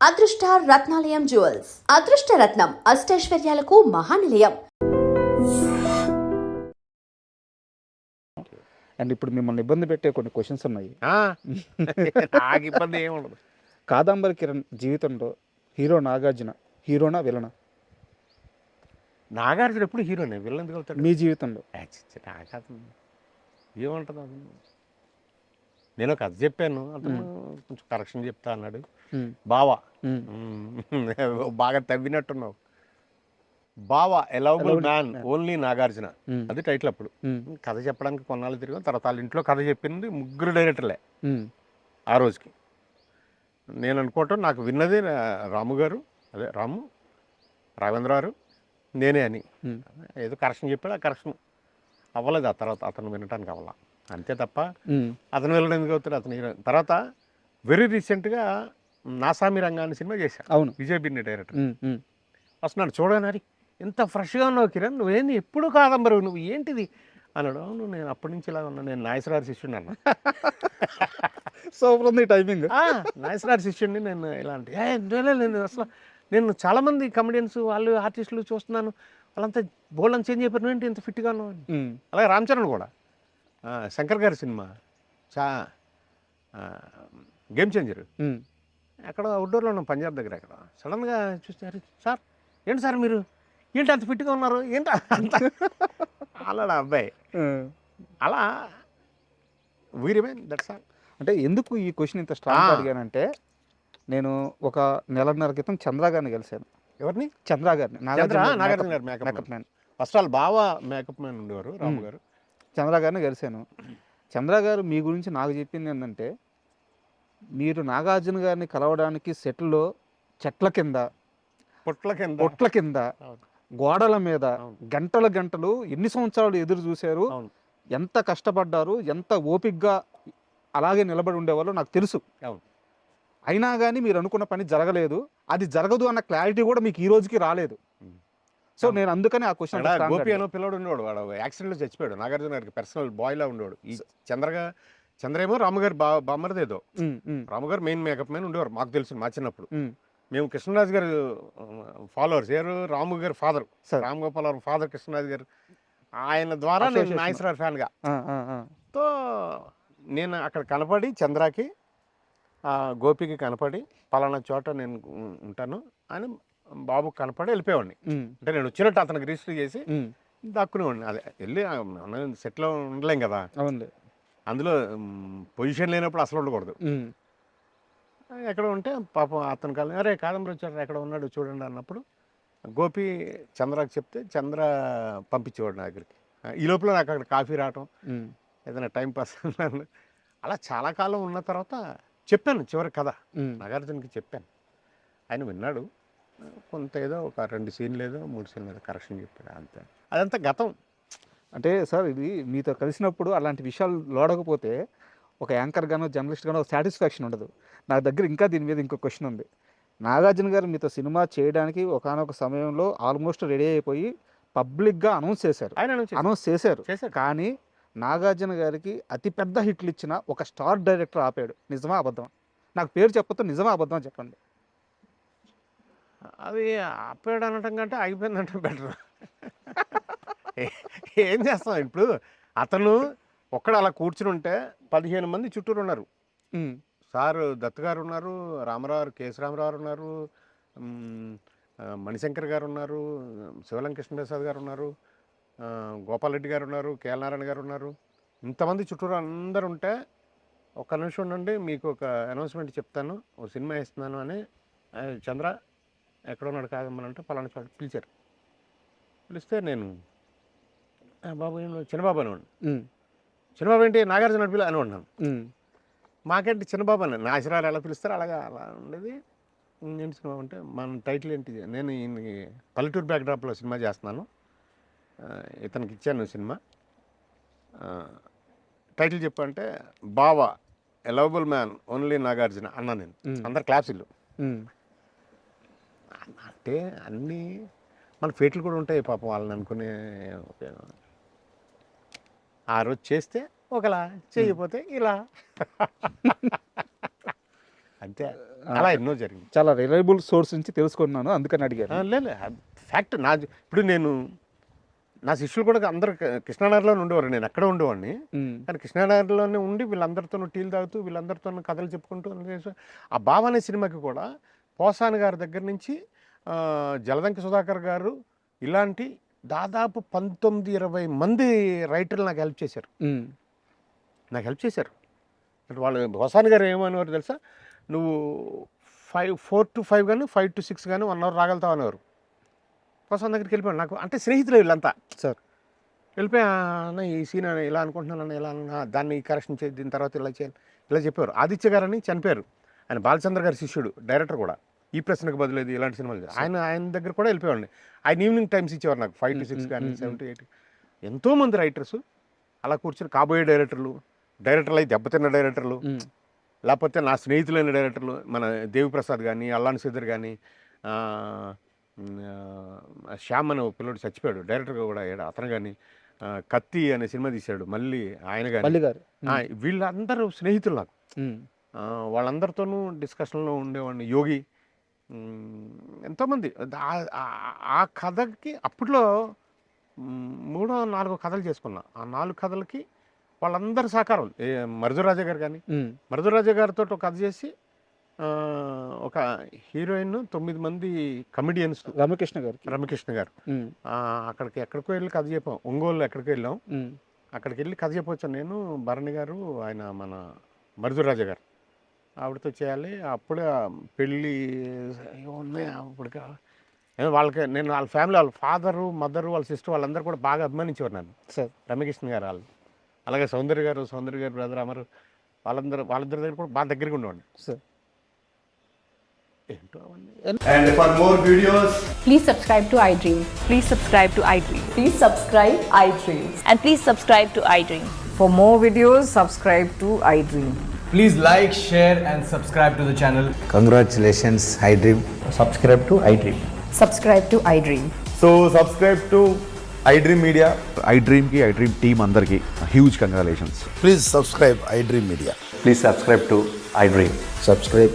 అదృష్ట రత్నాలయం జ్యువెల్స్ అదృష్ట రత్నం అష్టైశ్వర్యాలకు మహానిలయం. అండ్ ఇప్పుడు మిమ్మల్ని ఇబ్బంది పెట్టే కొన్ని క్వశ్చన్స్ ఉన్నాయి. నాకు ఇబ్బంది ఏమి ఉండదు. కాదంబరి కిరణ్ జీవితంలో హీరో నాగార్జున హీరోనా విలనా? నాగార్జున ఎప్పుడు హీరోనే, విలన్ ఎందుకు అవుతాడు మీ జీవితంలో? నాకు ఏముంటుంది అది. నేను కథ చెప్పాను, అతను కొంచెం కరెక్షన్ చెప్తా అన్నాడు. బావా బాగా తవ్వినట్టున్నావు. బావా ఎలవబుల్ మ్యాన్ ఓన్లీ నాగార్జున, అది టైటిల్. అప్పుడు కథ చెప్పడానికి కొన్నాళ్ళు తిరిగాం. తర్వాత వాళ్ళ ఇంట్లో కథ చెప్పింది ముగ్గురు డైరెక్టర్లే ఆ రోజుకి. నేను అనుకోవటం నాకు విన్నది రాము గారు, అదే రాము రాఘవేంద్ర గారు, నేనే అని. ఏదో కరెక్షన్ చెప్పాడు, ఆ కరెక్షన్ అవ్వలేదు. ఆ తర్వాత అతను వినటానికి అవ్వాల, అంతే తప్ప అతను వెళ్ళడం ఎందుకు అవుతాడు. అతను హీరో. తర్వాత వెరీ రీసెంట్గా నాసామి రంగా అనే సినిమా చేశాను. అవును, విజయ్ బిన్ని డైరెక్టర్. వస్తున్నాడు, చూడని ఎంత ఫ్రెష్గా ఉన్నావు కిరణ్, నువ్వేంది ఎప్పుడు కాదంబరు, నువ్వు ఏంటిది అన్నాడు. అవును, నేను అప్పటి నుంచి ఇలా ఉన్నా, నేను నాగేశ్వరరావు శిష్యుడిని అన్న. సూపర్ ఉంది టైమింగ్. నాగేశ్వరరావు శిష్యుడిని నేను. ఇలాంటి నేను అసలు నేను చాలామంది కమెడియన్స్ వాళ్ళు ఆర్టిస్టులు చూస్తున్నాను, వాళ్ళంతా బోల్డ్ చేంజ్ అయిపోయారు, నువ్వేంటి ఇంత ఫిట్గా ఉన్నావు. అలాగే రామ్ చరణ్ కూడా శంకర్ గారి సినిమా గేమ్ చేంజర్, ఎక్కడ అవుట్డోర్లో ఉన్నాం పంజాబ్ దగ్గర. అక్కడ సడన్గా చూస్తారు, సార్ ఏంటి సార్ మీరు ఏంటి అంత ఫిట్గా ఉన్నారు ఏంటి అంత అలా అబ్బాయి. అలా వీరిమేన్ దట్స్ ఆల్. అంటే ఎందుకు ఈ క్వశ్చన్ ఇంత స్ట్రాంగ్ అడిగానంటే, నేను ఒక నెలన్నర క్రితం చంద్ర గారిని కలిశాను. ఎవరిని? చంద్ర గారిని. నాగార్జున గారు మేకప్ మ్యాన్. ఫస్ట్ ఆల్ బాగా మేకప్ మ్యాన్ ఉండేవారు రాము గారు. చంద్ర గారిని కలిశాను. చంద్ర గారు మీ గురించి నాకు చెప్పింది ఏంటంటే, మీరు నాగార్జున గారిని కలవడానికి సెట్లో చెట్ల కింద, పొట్ల కింద, గోడల మీద గంటలు ఎన్ని సంవత్సరాలు ఎదురు చూశారు, ఎంత కష్టపడ్డారు, ఎంత ఓపిక్గా అలాగే నిలబడి ఉండేవాళ్ళు నాకు తెలుసు. అయినా కానీ మీరు అనుకున్న పని జరగలేదు, అది జరగదు అన్న క్లారిటీ కూడా మీకు ఈ రోజుకి రాలేదు. సో నేను అందుకని ఆ క్వశ్చన్. గోపి అనో పిల్లడు ఉండేవాడు, వాడు యాక్సిడెంట్లో చచ్చిపోయాడు. నాగార్జున గారికి పర్సనల్ బాయ్లా ఉండేవాడు. ఈ చంద్ర ఏమో రాముగారు బామ్మరిదేదో. రాముగారు మెయిన్ మేకప్ మ్యాన్ ఉండేవారు, మాకు తెలుసు మా చిన్నప్పుడు. మేము కృష్ణరాజు గారు ఫాలోవర్స్. ఎవరు? రాము గారు ఫాదర్, రామ్ గోపాల్ గారు ఫాదర్ కృష్ణరాజు గారు. ఆయన ద్వారా నేను నాగేశ్వరరావు ఫ్యాన్గా. తో నేను అక్కడ కనపడి చంద్రకి గోపికి కనపడి పలానా చోట నేను ఉంటాను అని బాబుకి కనపడి వెళ్ళిపోయేవాడిని. అంటే నేను వచ్చినట్టు అతనికి రిజిస్టర్ చేసి దక్కునేవాడిని. అదే వెళ్ళి సెట్లో ఉండలేం కదా, అందులో పొజిషన్ లేనప్పుడు అసలు ఉండకూడదు. ఎక్కడ ఉంటే పాపం అతను కాదు, అరే కాదంబరి వచ్చాడు ఎక్కడ ఉన్నాడు చూడండి అన్నప్పుడు గోపి చంద్రకి చెప్తే చంద్ర పంపించేవాడు నా దగ్గరికి. ఈ లోపల నాకు అక్కడ కాఫీ రావటం, ఏదైనా టైం పాస్ అన్నాను. అలా చాలా కాలం ఉన్న తర్వాత చెప్పాను చివరి కథ నాగార్జునకి చెప్పాను. ఆయన విన్నాడు. కొంత ఏదో ఒక 2 సీన్లు ఏదో 3 సీన్లు ఏదో కరెక్షన్ చెప్పాడు, అంతే. అదంతా గతం. అంటే సార్ ఇది మీతో కలిసినప్పుడు అలాంటి విషయాలు లోడకపోతే ఒక యాంకర్ గానో జర్నలిస్ట్ గానో సాటిస్ఫాక్షన్ ఉండదు. నా దగ్గర ఇంకా దీని మీద ఇంకో క్వశ్చన్ ఉంది. నాగార్జున గారు మీతో సినిమా చేయడానికి ఒకానొక సమయంలో ఆల్మోస్ట్ రెడీ అయిపోయి పబ్లిక్గా అనౌన్స్ చేశారు. కానీ నాగార్జున గారికి అతిపెద్ద హిట్లు ఇచ్చిన ఒక స్టార్ డైరెక్టర్ ఆపాడు. నిజమా అబద్ధమా? నాకు పేరు చెప్పొద్దు, నిజమా అబద్ధమా చెప్పండి. అది ఆపాడు అనటం కంటే అయిపోయిందంటే బెటర్. ఏం చేస్తాం ఇప్పుడు? అతను ఒక్కడ అలా కూర్చుని ఉంటే 15 మంది చుట్టూరు ఉన్నారు. సార్ దత్ గారు ఉన్నారు, రామారావు గారు, కేఎస్ రామారావు ఉన్నారు, మణిశంకర్ గారు ఉన్నారు, శివలం కృష్ణప్రసాద్ గారు ఉన్నారు, గోపాల్ రెడ్డి గారు ఉన్నారు, కేఎల్ నారాయణ గారు ఉన్నారు. ఇంతమంది చుట్టూరు అందరు ఉంటే ఒక్క నిమిషం ఉండండి మీకు ఒక అనౌన్స్మెంట్ చెప్తాను, ఓ సినిమా ఇస్తున్నాను అని చంద్ర ఎక్కడ ఉన్నాడు కాదమ్మనంటే పలానా చోట పిలిచారు. పిలిస్తే నేను బాబు చిన్నబాబు అనేవాడు. చిన్నబాబు ఏంటి నాగార్జున పిల్ల అని ఉన్నాను. మాకేంటి చిన్నబాబు అని నాశరాలు ఎలా పిలుస్తారు అలా ఉండేది. ఏంటి సినిమా అంటే మన టైటిల్ ఏంటి, నేను ఈయనకి పల్లెటూరు బ్యాక్డ్రాప్లో సినిమా చేస్తున్నాను, ఇతనికి ఇచ్చాను సినిమా, టైటిల్ చెప్పంటే బావా ఎలవబుల్ మ్యాన్ ఓన్లీ నాగార్జున అన్నా నేను. అందరు క్లాప్సిల్లు. అంటే అన్నీ మన ఫేట్లు కూడా ఉంటాయి పాపం, వాళ్ళని అనుకునే ఉపయోగం. ఆ రోజు చేస్తే ఒకలా, చేయకపోతే ఇలా. అంతే, అలా ఎన్నో జరిగింది. చాలా రిలయబుల్ సోర్స్ నుంచి తెలుసుకున్నాను, అందుకని అడిగాను. లేదు ఫ్యాక్ట్. ఇప్పుడు నా శిష్యులు కూడా అందరు కృష్ణానగర్లోనే ఉండేవారు, నేను అక్కడ ఉండేవాడిని. కానీ కృష్ణానగర్లోనే ఉండి వీళ్ళందరితో టీలు తాగుతూ వీళ్ళందరితో కథలు చెప్పుకుంటూ ఆ బావ అనే సినిమాకి కూడా పోసాని గారి దగ్గర నుంచి జలదంకి సుధాకర్ గారు ఇలాంటి దాదాపు 19-20 మంది రైటర్లు నాకు హెల్ప్ చేశారు. అంటే వాళ్ళు పోసాని గారు ఏమనేవారు తెలుసా, నువ్వు 4 to 5 కానీ 5 to 6 కానీ 1 hour రాగలుగుతావు అనేవారు. పోసాని దగ్గరికి వెళ్ళిపోయాను. నాకు అంటే స్నేహితులు వీళ్ళంతా సార్. వెళ్ళిపోయా, అన్న ఈ సీన్ ఇలా అనుకుంటున్నాను, ఇలా దాన్ని కరెక్షన్ చేసి దీని తర్వాత ఇలా చేయాలి, ఇలా చెప్పేవారు. ఆదిత్య గారు అని చనిపోయారు, ఆయన బాలచంద్ర గారి శిష్యుడు, డైరెక్టర్ కూడా. ఈ ప్రశ్నకు బదులేదు ఇలాంటి సినిమాలు ఆయన దగ్గర కూడా వెళ్ళిపోయాడు. ఆయన ఈవినింగ్ టైమ్స్ ఇచ్చేవారు నాకు, 5 to 6 కానీ 7 to 8. ఎంతోమంది రైటర్స్ అలా కూర్చొని కాబోయే డైరెక్టర్లు అయి దెబ్బతిన్న డైరెక్టర్లు, లేకపోతే నా స్నేహితులైన డైరెక్టర్లు, మన దేవిప్రసాద్ కానీ, అల్లాని శ్రీధర్ కానీ, శ్యామ్ అనే పిల్లడు చచ్చిపోయాడు డైరెక్టర్గా కూడా, అతను కానీ, కత్తి అనే సినిమా తీశాడు మళ్ళీ ఆయన కానీ, వీళ్ళందరూ స్నేహితులు నాకు. వాళ్ళందరితోనూ డిస్కషన్లో ఉండేవాడిని. యోగి, ఎంతోమంది. ఆ కథకి అప్పట్లో 3-4 కథలు చేసుకున్నా. ఆ 4 కథలకి వాళ్ళందరి సహకారం. మరుదురాజా గారు కానీ, మరుదురాజా గారితో ఒక కథ చేసి ఒక హీరోయిన్, 9 మంది కమెడియన్స్, రమకృష్ణ గారు అక్కడికి ఎక్కడికో వెళ్ళి కథ చెప్పాం. ఒంగోలు ఎక్కడికి వెళ్ళాం, అక్కడికి వెళ్ళి కథ చెప్పొచ్చాను నేను, భరణి గారు, ఆయన మన మరుదురాజా గారు, ఆవిడతో చేయాలి. అప్పుడే పెళ్ళి ఉన్నాయి. అప్పటికి వాళ్ళకి నేను వాళ్ళ ఫ్యామిలీ, వాళ్ళ ఫాదరు, మదరు, వాళ్ళ సిస్టర్ వాళ్ళందరూ కూడా బాగా అభిమానించేవారు నన్ను సార్, రమకృష్ణ గారు వాళ్ళు. అలాగే సౌందర్య గారు బ్రదర్ అమరు, వాళ్ళిద్దరి దగ్గర కూడా బాగా దగ్గరగా ఉండేవాడిని సార్. ఏంటో అవన్నీ. And for more videos, please subscribe to iDream. Please subscribe to iDream. Please subscribe iDream. And please subscribe to iDream. For more videos, subscribe to iDream. please like, share and subscribe to the channel. Congratulations, iDream. Subscribe to iDream. Subscribe to iDream. So subscribe to iDream Media. iDream team andarki huge congratulations. Please subscribe iDream Media. Please subscribe to iDream. Subscribe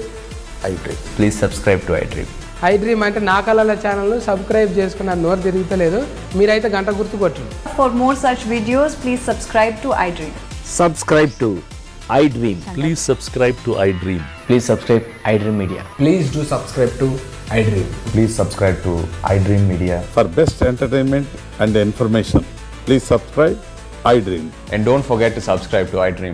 iDream. Please subscribe to iDream. iDream అంటే నా కళల ఛానల్ను subscribe చేసుకున్న నోరు తిరుగుతలేదు, మీరైతే గంట గుర్తు కొట్టండి. For more such videos, please subscribe to iDream. Subscribe to iDream. Please subscribe to iDream. Please subscribe iDream Media. Please do subscribe to iDream. Please subscribe to iDream Media. For best entertainment and information, please subscribe iDream. And don't forget to subscribe to iDream.